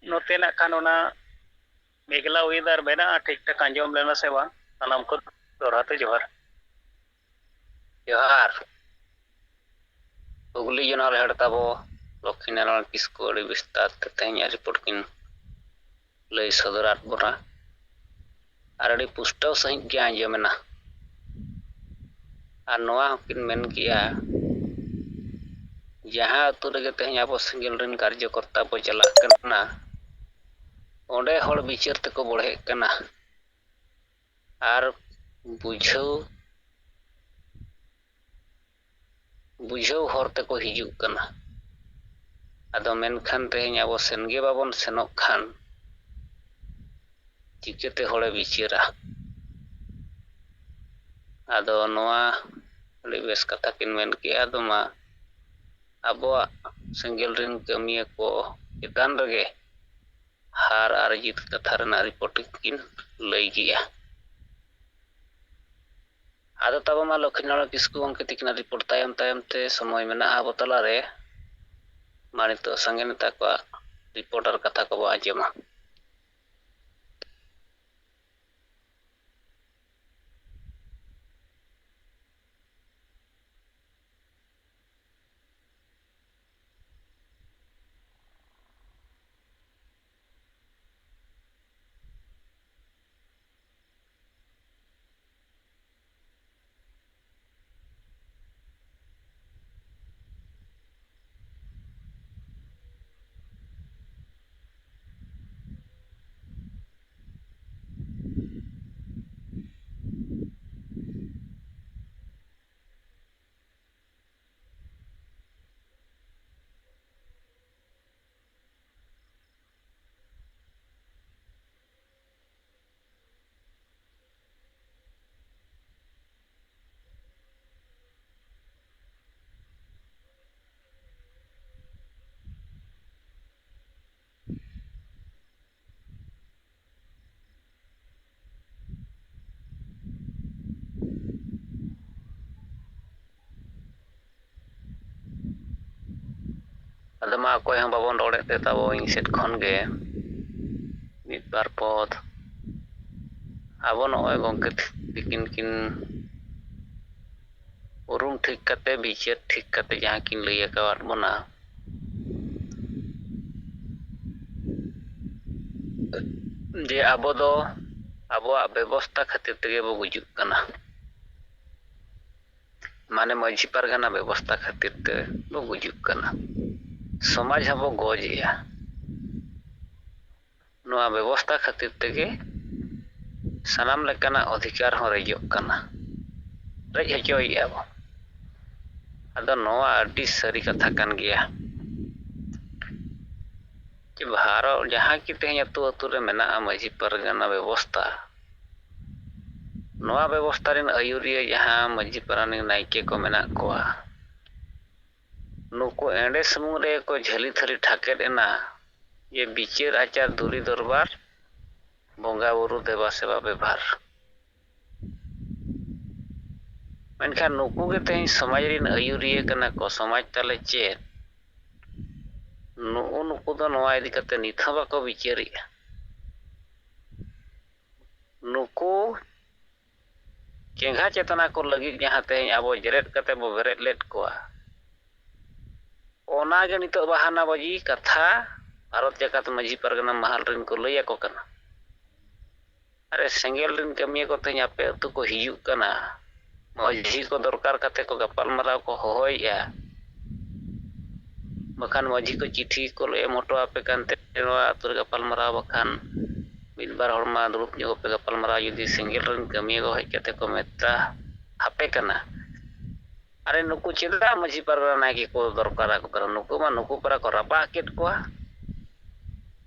नोते ना खान ओना मेघला वेदर बेना ठीक ठाक अंजम लेना से बा सनाम को दोहराते जोहार जोहार हुगली जनरल हेड ताबो लक्ष्मीनारायण किस्कु अड़ी विस्तार तेहनी रिपोर्ट किन लई सदरात बोना और अड़ी पुष्टाव सहित के आंजमेना और नोआ किन मेन किया जहाँ अतु रेगे तेहनी आबो सिंगल रिन कार्यकर्ता बो चला कना ओंडे हड़ विचार तेको बढ़े कना और बुझाव हर तेको हिजुग कना आदो मेनखान तेहनी आबो सेनगे बाबन सेनोग खान चिकेते हड़े विचारा आदो नोआ अड़ी बेस कथा किन मेन किया आदो मा आबो सिंगल रिन कमिया को चेतान रगे हार और जीत कथा रना रिपोर्ट किन लई गया आदो तब मा लक्ष्मीनारायण किस्कु गंके तिकना रिपोर्ट तायम तायम ते समय मेना आबो तला रे माने तो संगे नेता को रिपोर्टर कथा को आंजमा अदमा कोई हम बाबन रोड़े ते ताबो इन सेट खन गे मित बार पद आबो नय गंके तिकिन किन उरुम ठीक कते विचार ठीक कते जहाँ किन लई अकावात बना जे आबो दो आबो व्यवस्था खातिर तेगे बो गुजुक कना माने माझी पारगाना व्यवस्था खातिर ते बो गुजुक कना समाज हबो गोजिया ᱱᱚᱣᱟ ᱵᱮᱵᱚᱥᱛᱷᱟ ᱠᱷᱟᱹᱛᱤᱨ ᱛᱮᱜᱮ ᱥᱟᱱᱟᱢ ᱞᱮᱠᱟᱱᱟᱜ ᱚᱫᱷᱤᱠᱟᱨ ᱦᱚᱸ ᱨᱮᱡᱚᱜ ᱠᱟᱱᱟ, ᱨᱮᱡ ᱦᱚᱪᱚᱭᱮᱜᱼᱟ ᱵᱚ᱾ ᱟᱫᱚ ᱱᱚᱣᱟ ᱟᱹᱰᱤ ᱥᱟᱹᱨᱤ ᱠᱟᱛᱷᱟ ᱠᱟᱱ ᱜᱮᱭᱟ ᱡᱮ ᱵᱷᱟᱨᱚᱛ ᱡᱟᱦᱟᱸ ᱠᱤ ᱛᱮᱦᱮᱧ ᱟᱹᱛᱩ ᱨᱮ ᱢᱮᱱᱟᱜᱼᱟ ᱢᱟᱺᱡᱷᱤ ᱯᱟᱨᱜᱟᱱᱟ ᱵᱮᱵᱚᱥᱛᱷᱟ, ᱱᱚᱣᱟ ᱵᱮᱵᱚᱥᱛᱷᱟ ᱨᱮᱱ ᱟᱹᱭᱩᱨᱤᱭᱟᱹ ᱡᱟᱦᱟᱸ ᱢᱟᱺᱡᱷᱤ ᱯᱟᱨᱟᱱᱤᱠ ᱱᱟᱭᱠᱮ ᱠᱚ ᱢᱮᱱᱟᱜ ᱠᱚᱣᱟ, ᱱᱩᱠᱩ ᱮᱸᱰᱮ ᱥᱩᱢᱩᱝ ᱨᱮ ᱠᱚ ᱡᱷᱟᱹᱞᱤ ᱛᱷᱟᱹᱨᱤ ᱴᱷᱟᱠᱮᱫ ᱮᱱᱟ ᱡᱮ ᱵᱤᱪᱟᱹᱨ ᱟᱪᱟᱨ ᱫᱩᱨᱤ ᱫᱚᱨᱵᱟᱨ ᱵᱚᱸᱜᱟ ᱵᱩᱨᱩ ᱫᱮᱵᱟ ᱥᱮᱵᱟ ᱵᱮᱵᱷᱟᱨ, ᱢᱮᱱᱠᱷᱟᱱ ᱱᱩᱠᱩ ᱜᱮ ᱛᱮᱦᱮᱧ ᱥᱚᱢᱟᱡᱽ ᱨᱮᱱ ᱟᱹᱭᱩᱨᱤᱭᱟᱹ ᱠᱟᱱᱟ ᱠᱚ, ᱥᱚᱢᱟᱡᱽ ᱛᱟᱞᱮ ᱪᱮᱫ ᱱᱩᱠᱩ ᱫᱚ ᱱᱚᱣᱟ ᱤᱫᱤ ᱠᱟᱛᱮ ᱱᱤᱛ ᱦᱚᱸ ᱵᱟᱠᱚ ᱵᱤᱪᱟᱹᱨᱮᱜᱼᱟ᱾ ᱱᱩᱠᱩ ᱪᱮᱸᱜᱷᱟ ᱪᱮᱛᱱᱟ ᱠᱚ ᱞᱟᱹᱜᱤᱫ ᱡᱟᱦᱟᱸ ᱛᱮᱦᱮᱧ ᱟᱵᱚ ᱡᱮᱨᱮᱫ ᱠᱟᱛᱮ ᱵᱚ ᱵᱮᱨᱮᱫ ᱞᱮᱫ ᱠᱚᱣᱟ, ᱚᱱᱟᱜᱮ ᱱᱤᱛᱚᱜ ᱵᱟᱦᱟᱱᱟ ᱵᱟᱹᱡᱤ ᱠᱟᱛᱷᱟ ᱵᱷᱟᱨᱚᱛ ᱡᱟᱠᱟᱛ ᱢᱟᱺᱡᱷᱤ ᱯᱟᱨᱜᱟᱱᱟ ᱢᱟᱦᱟᱞ ᱨᱮᱱ ᱠᱚ ᱞᱟᱹᱭ ᱟᱠᱚ ᱠᱟᱱᱟ, ᱟᱨᱮ ᱥᱮᱸᱜᱮᱞ ᱨᱮᱱ ᱠᱟᱹᱢᱤᱭᱟᱹ ᱠᱚ ᱛᱮᱦᱮᱧ ᱟᱯᱮ ᱟᱹᱛᱩ ᱠᱚ ᱦᱤᱡᱩᱜ ᱠᱟᱱᱟ, ᱢᱟᱺᱡᱷᱤ ᱠᱚ ᱫᱚᱨᱠᱟᱨ ᱠᱟᱛᱮ ᱠᱚ ᱜᱟᱯᱟᱞᱢᱟᱨᱟᱣ ᱠᱚ ᱦᱚᱦᱚᱭᱮᱜᱼᱟ, ᱵᱟᱠᱷᱟᱱ ᱢᱟᱺᱡᱷᱤ ᱠᱚ ᱪᱤᱴᱷᱤ ᱠᱚ ᱮᱢ ᱦᱚᱴᱚ ᱟᱯᱮ ᱠᱟᱱᱛᱮ ᱱᱚᱣᱟ ᱟᱹᱛᱩ ᱨᱮ ᱜᱟᱯᱟᱞᱢᱟᱨᱟᱣ, ᱵᱟᱠᱷᱟᱱ ᱢᱤᱫ ᱵᱟᱨ ᱦᱚᱲ ᱢᱟ ᱫᱩᱲᱩᱵ ᱧᱚᱜ ᱯᱮ ᱜᱟᱯᱟᱞᱢᱟᱨᱟᱣ, ᱡᱩᱫᱤ ᱥᱮᱸᱜᱮᱞ ᱨᱮᱱ ᱠᱟᱹᱢᱤᱭᱟᱹ ᱠᱚ ᱦᱮᱡ ᱠᱟᱛᱮ ᱠᱚ ᱢᱮᱛᱟ ᱦᱟᱯᱮ ᱠᱟᱱᱟ, ᱟᱨᱮ ᱱᱩᱠᱩ ᱪᱮᱫᱟᱜ ᱢᱟᱺᱡᱷᱤ ᱯᱟᱨᱜᱟᱱᱟ ᱱᱟᱭᱠᱮ ᱠᱚ ᱫᱚᱨᱠᱟᱨ ᱟᱠᱚ ᱠᱟᱱᱟ, ᱱᱩᱠᱩ ᱢᱟ ᱱᱩᱠᱩ ᱯᱟᱨᱟ ᱠᱚ ᱨᱟᱯᱟᱜ ᱠᱮᱫ ᱠᱚᱣᱟ᱾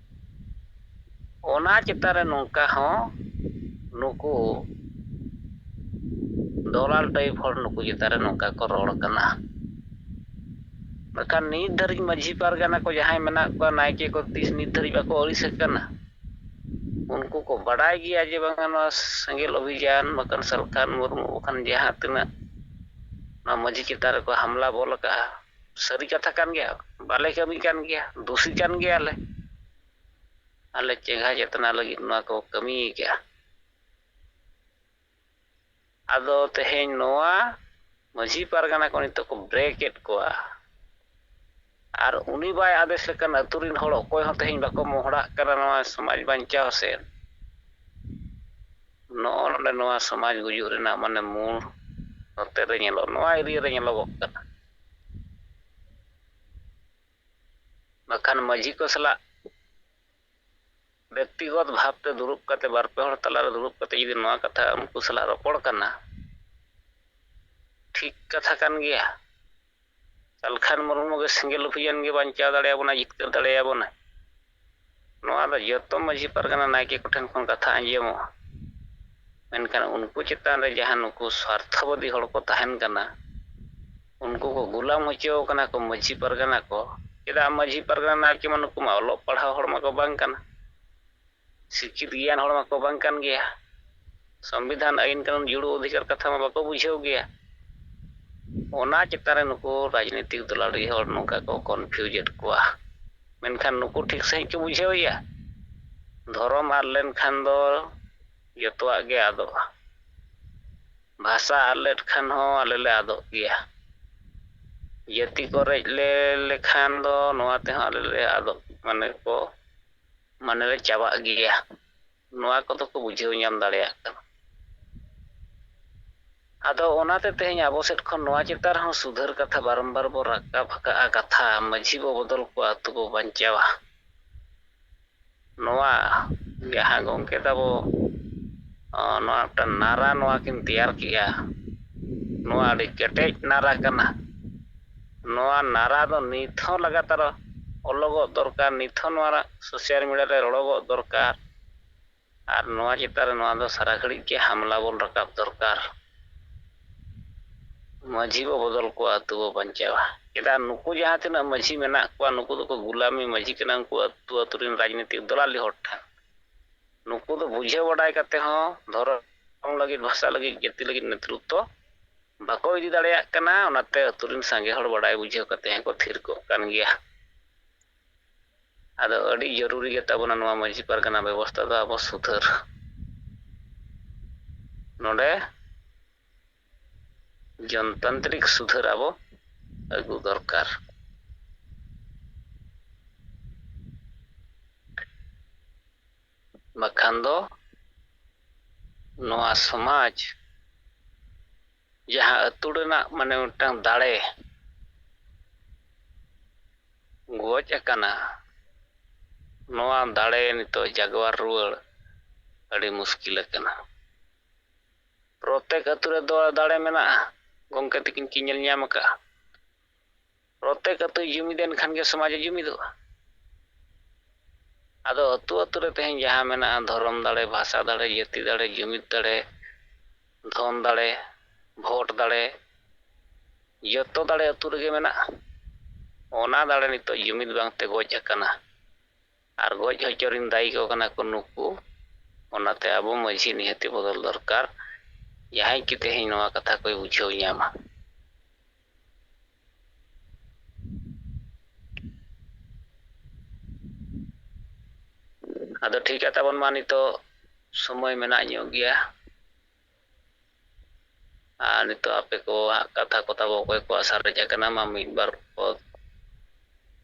ᱚᱱᱟ ᱪᱮᱛᱟᱱ ᱨᱮ ᱱᱚᱝᱠᱟ ᱦᱚᱸ ᱱᱩᱠᱩ ᱫᱚᱞᱟᱞ ᱴᱟᱭᱤᱯ ᱦᱚᱲ ᱱᱩᱠᱩ ᱪᱮᱛᱟᱱ ᱨᱮ ᱱᱚᱝᱠᱟ ᱠᱚ ᱨᱚᱲ ᱠᱟᱱᱟ᱾ ᱵᱟᱠᱷᱟᱱ ᱱᱤᱛ ᱫᱷᱟᱹᱨᱤᱡ ᱢᱟᱺᱡᱷᱤ ᱯᱟᱨᱜᱟᱱᱟ ᱠᱚ ᱡᱟᱦᱟᱸᱭ ᱢᱮᱱᱟᱜ ᱠᱚᱣᱟ, ᱱᱟᱭᱠᱮ ᱠᱚ ᱛᱤᱥ ᱱᱤᱛ ᱫᱷᱟᱹᱨᱤᱡ ᱵᱟᱠᱚ ᱟᱹᱲᱤᱥ ᱟᱠᱟᱱᱟ᱾ ᱩᱱᱠᱩ ᱠᱚ ᱵᱟᱰᱟᱭ ᱜᱮᱭᱟ ᱡᱮ ᱵᱟᱝᱟ ᱱᱚᱣᱟ ᱥᱮᱸᱜᱮᱞ ᱚᱵᱷᱤᱡᱟᱱ ᱵᱟᱠᱷᱟᱱ ᱥᱟᱞᱠᱷᱟᱱ ᱢᱩᱨᱢᱩ ᱵᱟᱠᱷᱟᱱ ᱡᱟᱦᱟᱸ ᱛᱤᱱᱟᱹᱜ ᱱᱚᱣᱟ ᱢᱟᱺᱡᱷᱤ ᱪᱮᱛᱟᱱ ᱨᱮᱠᱚ ᱦᱟᱢᱞᱟ ᱵᱚᱞ ᱟᱠᱟᱜᱼᱟ, ᱥᱟᱹᱨᱤ ᱠᱟᱛᱷᱟ ᱠᱟᱱ ᱜᱮᱭᱟ, ᱵᱟᱞᱮ ᱠᱟᱹᱢᱤ ᱠᱟᱱ ᱜᱮᱭᱟ, ᱫᱩᱥᱤ ᱠᱟᱱ ᱜᱮᱭᱟᱞᱮ, ᱟᱞᱮ ᱪᱮᱸᱜᱷᱟ ᱪᱮᱛᱱᱟ ᱞᱟᱹᱜᱤᱫ ᱱᱚᱣᱟ ᱠᱚ ᱠᱟᱹᱢᱤ ᱠᱟᱜᱼᱟ᱾ ᱟᱫᱚ ᱛᱮᱦᱮᱧ ᱱᱚᱣᱟ ᱢᱟᱺᱡᱷᱤ ᱯᱟᱨᱜᱟᱱᱟ ᱠᱚ ᱱᱤᱛᱚᱜ ᱠᱚ ᱵᱨᱮᱠᱮᱫ ᱠᱚᱣᱟ, ᱟᱨ ᱩᱱᱤ ᱵᱟᱭ ᱟᱫᱮᱥ ᱞᱮᱠᱷᱟᱱ ᱟᱹᱛᱩ ᱨᱮᱱ ᱦᱚᱲ ᱚᱠᱚᱭ ᱦᱚᱸ ᱛᱮᱦᱮᱧ ᱵᱟᱠᱚ ᱢᱚᱦᱲᱟᱜ ᱠᱟᱱᱟ ᱱᱚᱣᱟ ᱥᱚᱢᱟᱡᱽ ᱵᱟᱧᱪᱟᱣ ᱥᱮᱫ᱾ ᱱᱚᱜᱼᱚ ᱱᱚᱰᱮ ᱱᱚᱣᱟ ᱥᱚᱢᱟᱡᱽ ᱜᱩᱡᱩᱜ ᱨᱮᱱᱟᱜ ᱢᱟᱱᱮ ᱢᱩᱞ ᱱᱚᱛᱮ ᱨᱮ ᱧᱮᱞᱚᱜ, ᱱᱚᱣᱟ ᱮᱨᱤᱭᱟ ᱨᱮ ᱧᱮᱞᱚᱜᱚᱜ ᱠᱟᱱᱟ᱾ ᱵᱟᱠᱷᱟᱱ ᱢᱟᱺᱡᱷᱤ ᱠᱚ ᱥᱟᱞᱟᱜ ᱵᱮᱠᱛᱤᱜᱚᱛ ᱵᱷᱟᱵᱽᱛᱮ ᱫᱩᱲᱩᱵ ᱠᱟᱛᱮ, ᱵᱟᱨ ᱯᱮ ᱦᱚᱲ ᱛᱟᱞᱟᱨᱮ ᱫᱩᱲᱩᱵ ᱠᱟᱛᱮ ᱡᱩᱫᱤ ᱱᱚᱣᱟ ᱠᱟᱛᱷᱟ ᱩᱱᱠᱩ ᱥᱟᱞᱟᱜ ᱨᱚᱯᱚᱲ ᱠᱟᱱᱟ, ᱴᱷᱤᱠ ᱠᱟᱛᱷᱟ ᱠᱟᱱ ᱜᱮᱭᱟ᱾ ᱥᱟᱞᱠᱷᱟᱱ ᱢᱩᱨᱢᱩ ᱜᱮ ᱥᱮᱸᱜᱮᱞ ᱚᱵᱷᱤᱡᱟᱱ ᱜᱮ ᱵᱟᱧᱪᱟᱣ ᱫᱟᱲᱮᱭᱟᱵᱚᱱᱟ, ᱡᱤᱛᱠᱟᱹᱨ ᱫᱟᱲᱮᱭᱟᱵᱚᱱᱟ᱾ ᱱᱚᱣᱟ ᱫᱚ ᱡᱚᱛᱚ ᱢᱟᱺᱡᱷᱤ ᱯᱟᱨᱜᱟᱱᱟ ᱱᱟᱭᱠᱮ ᱠᱚᱴᱷᱮᱱ ᱠᱷᱚᱱ ᱠᱟᱛᱷᱟ ᱟᱸᱡᱚᱢᱚᱜᱼᱟ, ᱢᱮᱱᱠᱷᱟᱱ ᱩᱱᱠᱩ ᱪᱮᱛᱟᱱ ᱨᱮ ᱡᱟᱦᱟᱸ ᱱᱩᱠᱩ ᱥᱣᱟᱨᱛᱷᱚᱵᱟᱫী ᱦᱚᱲ ᱠᱚ ᱛᱟᱦᱮᱱ ᱠᱟᱱᱟ, ᱩᱱᱠᱩ ko ᱜᱩᱞᱟᱢ ᱦᱚᱪᱚ ᱠᱟᱱᱟ ᱠᱚ ᱢᱟᱺᱡᱷᱤ ᱯᱟᱨᱜᱟᱱᱟ ᱠᱚ᱾ ᱪᱮᱫᱟᱜ ᱢᱟᱺᱡᱷᱤ ᱯᱟᱨᱜᱟᱱᱟ ᱱᱟᱭᱠᱮ ᱢᱟ ᱱᱩᱠᱩ ᱢᱟ ᱚᱞᱚᱜ ᱯᱟᱲᱦᱟᱣ ᱦᱚᱲ ᱢᱟᱠᱚ ᱵᱟᱝ ᱠᱟᱱᱟ, ᱥᱤᱠᱠᱷᱤᱛ ᱜᱮᱭᱟᱱ ᱦᱚᱲ ᱢᱟᱠᱚ ᱵᱟᱝ ᱠᱟᱱ ᱜᱮᱭᱟ, ᱥᱚᱝᱵᱤᱫᱷᱟᱱ ᱟᱹᱭᱤᱱ ᱠᱟᱹᱱᱩᱱ ᱡᱩᱲᱩ ᱚᱫᱷᱤᱠᱟᱨ ᱠᱟᱛᱷᱟ ᱢᱟ ᱵᱟᱠᱚ ᱵᱩᱡᱷᱟᱹᱣ ᱜᱮᱭᱟ᱾ ᱚᱱᱟ ᱪᱮᱛᱟᱱ ᱨᱮ ᱱᱩᱠᱩ ᱨᱟᱡᱽᱱᱤᱛᱤᱠ ᱫᱚᱞᱟᱲᱤ ᱦᱚᱲ ᱱᱚᱝᱠᱟ ᱠᱚ ᱠᱚᱱᱯᱷᱤᱭᱩᱡᱮᱫ ᱠᱚᱣᱟ, ᱢᱮᱱᱠᱷᱟᱱ ᱱᱩᱠᱩ ᱴᱷᱤᱠ ᱥᱟᱺᱦᱤᱡ ᱠᱚ ᱵᱩᱡᱷᱟᱹᱣᱮᱜᱼᱟ, ᱫᱷᱚᱨᱚᱢ ᱟᱫ ᱞᱮᱱᱠᱷᱟᱱ ᱫᱚ ᱡᱚᱛᱚᱣᱟᱜ ᱜᱮ ᱟᱫᱚᱜᱼᱟ, ᱵᱷᱟষᱟ ᱟᱫ ᱞᱮᱱᱠᱷᱟᱱ ᱦᱚᱸ ᱟᱞᱮ ᱞᱮ ᱟᱫᱚᱜ ᱜᱮᱭᱟ, ᱡᱟᱹᱛᱤ ᱠᱚ ᱨᱮᱡ ᱞᱮᱠᱷᱟᱱ ᱫᱚ ᱱᱚᱣᱟ ᱛᱮᱦᱚᱸ ᱟᱞᱮ ᱞᱮ ᱟᱫᱚᱜ ᱢᱟᱱᱮ ᱞᱮ ᱪᱟᱵᱟᱜ ᱜᱮᱭᱟ᱾ ᱱᱚᱣᱟ ᱠᱚᱫᱚ ᱠᱚ ᱵᱩᱡᱷᱟᱹᱣ ᱧᱟᱢ ᱫᱟᱲᱮᱭᱟᱜ ᱠᱟᱱᱟ᱾ ᱟᱫᱚ ᱚᱱᱟᱛᱮ ᱛᱮᱦᱮᱧ ᱟᱵᱚ ᱥᱮᱫ ᱠᱷᱚᱱ ᱱᱚᱣᱟ ᱪᱮᱛᱟᱱ ᱨᱮᱦᱚᱸ ᱥᱩᱫᱷᱟᱹᱨ ᱠᱟᱛᱷᱟ ᱵᱟᱨᱚᱢᱵᱟᱨ ᱵᱚ ᱨᱟᱠᱟᱵ ᱟᱠᱟᱜᱼᱟ ᱠᱟᱛᱷᱟ, ᱢᱟᱺᱡᱷᱤ ᱵᱚ ᱵᱚᱫᱚᱞ ᱠᱚᱣᱟ ᱟᱹᱛᱩ ᱵᱚ ᱵᱟᱧᱪᱟᱣᱟ᱾ ᱱᱚᱣᱟ ᱡᱟᱦᱟᱸ ᱜᱚᱢᱠᱮ ᱛᱟᱵᱚ ᱱᱚᱣᱟ ᱢᱤᱫᱴᱟᱝ ᱱᱟᱨᱟ ᱱᱚᱣᱟ ᱠᱤᱱ ᱛᱮᱭᱟᱨ ᱠᱮᱜᱼᱟ, ᱱᱚᱣᱟ ᱟᱹᱰᱤ ᱠᱮᱴᱮᱡ ᱱᱟᱨᱟ ᱠᱟᱱᱟ᱾ ᱱᱚᱣᱟ ᱱᱟᱨᱟ ᱫᱚ ᱱᱤᱛ ᱦᱚᱸ ᱞᱟᱜᱟᱛᱟᱨ ᱚᱞᱚᱜᱚᱜ ᱫᱚᱨᱠᱟর, ᱱᱤᱛ ᱦᱚᱸ ᱱᱚᱣᱟ ᱥᱳᱥᱟᱞ ᱢᱤᱰᱤᱭᱟ ᱨᱮ ᱨᱚᱲᱚᱜᱚᱜ ᱫᱚᱨᱠᱟর, ᱟᱨ ᱱᱚᱣᱟ ᱪᱮᱛᱟᱱ ᱨᱮ ᱱᱚᱣᱟ ᱫᱚ ᱥᱟᱨᱟ ᱜᱷᱟᱹᱲᱤᱡ ᱜᱮ ᱦᱟᱢᱞᱟ ᱵᱚᱱ ᱨᱟᱠᱟᱵ ᱫᱚᱨᱠᱟর᱾ ᱢᱟᱺᱡᱷᱤ ᱵᱚ ᱵᱚᱫᱚᱞ ᱠᱚᱣᱟ ᱟᱹᱛᱩ ᱵᱚ ᱵᱟᱧᱪᱟᱣᱟ᱾ ᱪᱮᱫᱟᱜ ᱱᱩᱠᱩ ᱡᱟᱦᱟᱸ ᱛᱤᱱᱟᱹᱜ ᱢᱟᱺᱡᱷᱤ ᱢᱮᱱᱟᱜ ᱠᱚᱣᱟ, ᱱᱩᱠᱩ ᱫᱚᱠᱚ ᱜᱩᱞᱟᱢᱤ ᱢᱟᱺᱡᱷᱤ ᱠᱟᱱᱟ, ᱩᱱᱠᱩ ᱟᱹᱛᱩ ᱨᱮᱱ ᱨᱟᱡᱽᱱᱤᱛᱤᱠ ᱫᱚᱞᱟᱞᱤ ᱦᱚᱲ ᱴᱷᱮᱱ᱾ ᱱᱩᱠᱩ ᱫᱚ ᱵᱩᱡᱷᱟᱹᱣ ᱵᱟᱰᱟᱭ ᱠᱟᱛᱮ ᱦᱚᱸ ᱫᱷᱚᱨᱚᱢ ᱞᱟᱹᱜᱤᱫ, ᱵᱷᱟষᱟ ᱞᱟᱹᱜᱤᱫ, ᱡᱟᱹᱛᱤ ᱞᱟᱹᱜᱤᱫ ᱱᱮᱛᱨᱤᱛᱛᱚ ᱵᱟᱠᱚ ᱤᱫᱤ ᱫᱟᱲᱮᱭᱟᱜ ᱠᱟᱱᱟ᱾ ᱚᱱᱟᱛᱮ ᱟᱹᱛᱩ ᱨᱮᱱ ᱥᱟᱸᱜᱮ ᱦᱚᱲ ᱵᱟᱰᱟᱭ ᱵᱩᱡᱷᱟᱹᱣ ᱠᱟᱛᱮ ᱦᱚᱸᱠᱚ ᱛᱷᱤᱨ ᱠᱚᱜ ᱠᱟᱱ ᱜᱮᱭᱟ᱾ ᱟᱫᱚ ᱟᱹᱰᱤ ᱡᱚᱨᱩᱨᱤ ᱜᱮ ᱛᱟᱵᱚᱱᱟ ᱱᱚᱣᱟ ᱢᱟᱺᱡᱷᱤ ᱯᱟᱨᱜᱟᱱᱟ ᱵᱮᱵᱚᱥᱛᱷᱟ ᱫᱚ ᱟᱵᱚ ᱥᱩᱫᱷᱟᱹᱨ᱾ ᱱᱚᱰᱮ ᱡᱚᱱᱛᱟᱱᱛᱨᱤᱠ ᱥᱩᱫᱷᱟᱹᱨ ᱟᱵᱚ ᱟᱹᱜᱩ ᱫᱚᱨᱠᱟর᱾ ᱵᱟᱠᱷᱟᱱ ᱫᱚ ᱱᱚᱣᱟ ᱥᱚᱢᱟᱡᱽ ᱡᱟᱦᱟᱸ ᱟᱹᱛᱩ ᱨᱮᱱᱟᱜ ᱢᱟᱱᱮ ᱢᱤᱫᱴᱟᱝ ᱫᱟᱲᱮ ᱜᱚᱡ ᱟᱠᱟᱱᱟ, ᱱᱚᱣᱟ ᱫᱟᱲᱮ ᱱᱤᱛᱚᱜ ᱡᱟᱜᱣᱟᱨ ᱨᱩᱣᱟᱹᱲ ᱟᱹᱰᱤ ᱢᱩᱥᱠᱤᱞ ᱟᱠᱟᱱᱟ᱾ ᱯᱨᱚᱛᱮᱠ ᱟᱛᱳ ᱨᱮᱫᱚ ᱫᱟᱲᱮ ᱢᱮᱱᱟᱜᱼᱟ, ᱜᱚᱝᱠᱮ ᱛᱟᱹᱠᱤᱱ ᱠᱤᱱ ᱧᱮᱞ ᱧᱟᱢ ᱟᱠᱟᱜᱼᱟ᱾ ᱯᱨᱚᱛᱮᱠ ᱟᱛᱳ ᱡᱩᱢᱤᱫᱮᱱ ᱠᱷᱟᱱ ᱜᱮ ᱥᱚᱢᱟᱡᱽ ᱡᱩᱢᱤᱫᱚᱜᱼᱟ᱾ ᱟᱫᱚ ᱟᱛᱳ ᱟᱛᱳ ᱨᱮ ᱛᱮᱦᱮᱧ ᱡᱟᱦᱟᱸ ᱢᱮᱱᱟᱜᱼᱟ ᱫᱷᱚᱨᱚᱢ ᱫᱟᱲᱮ, ᱵᱷᱟষᱟ ᱫᱟᱲᱮ, ᱡᱟᱹᱛᱤ ᱫᱟᱲᱮ, ᱡᱩᱢᱤᱫ ᱫᱟᱲᱮ, ᱫᱷᱚᱱ ᱫᱟᱲᱮ, ᱵᱷᱳᱴ ᱫᱟᱲᱮ, ᱡᱚᱛᱚ ᱫᱟᱲᱮ ᱟᱛᱳ ᱨᱮᱜᱮ ᱢᱮᱱᱟᱜᱼᱟ᱾ ᱚᱱᱟ ᱫᱟᱲᱮ ᱱᱤᱛᱚᱜ ᱡᱩᱢᱤᱫ ᱵᱟᱝᱛᱮ ᱜᱚᱡ ᱟᱠᱟᱱᱟ, ᱟᱨ ᱜᱚᱡ ᱦᱚᱪᱚ ᱨᱤᱱ ᱫᱟᱭᱤ ᱠᱚ ᱠᱟᱱᱟ ᱠᱚ ᱱᱩᱠᱩ᱾ ᱚᱱᱟᱛᱮ ᱟᱵᱚ ᱢᱟᱺᱡᱷᱤ ᱱᱤᱦᱟᱹᱛᱤ ᱵᱚᱫᱚᱞ ᱫᱚᱨᱠᱟর, ᱡᱟᱦᱟᱸᱭ ᱠᱤ ᱛᱮᱦᱮᱧ ᱱᱚᱣᱟ ᱠᱟᱛᱷᱟ ᱠᱚᱭ ᱵᱩᱡᱷᱟᱹᱣ ᱧᱟᱢᱟ᱾ ᱟᱫᱚ ᱴᱷᱤᱠ ᱜᱮᱭᱟ ᱛᱟᱵᱚᱱ ᱢᱟ, ᱱᱤᱛᱚᱜ ᱥᱚᱢᱚᱭ ᱢᱮᱱᱟᱜ ᱧᱚᱜ ᱜᱮᱭᱟ᱾ ᱟᱨ ᱱᱤᱛᱚᱜ ᱟᱯᱮ ᱠᱚᱣᱟᱜ ᱠᱟᱛᱷᱟ ᱠᱚ ᱛᱟᱵᱚ ᱚᱠᱚᱭ ᱠᱚᱣᱟᱜ ᱥᱟᱨᱮᱡ ᱟᱠᱟᱱᱟ ᱢᱟ ᱢᱤᱫ ᱵᱟᱨ ᱯᱚᱫ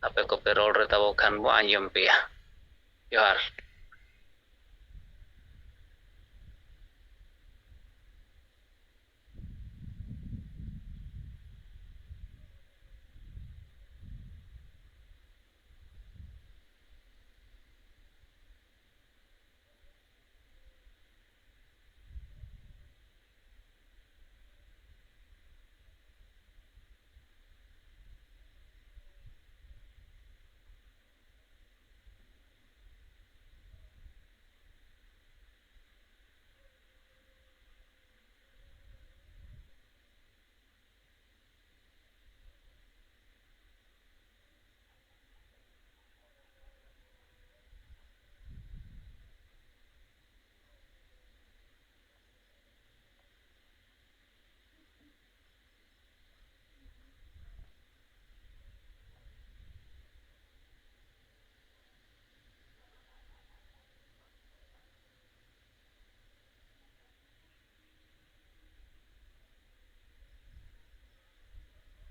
ᱟᱯᱮ ᱠᱚᱯᱮ ᱨᱚᱲ ᱨᱮ ᱛᱟᱵᱚ ᱠᱷᱟᱱ ᱵᱚ ᱟᱸᱡᱚᱢ ᱯᱮᱭᱟ᱾ ᱡᱚᱦᱟᱨ᱾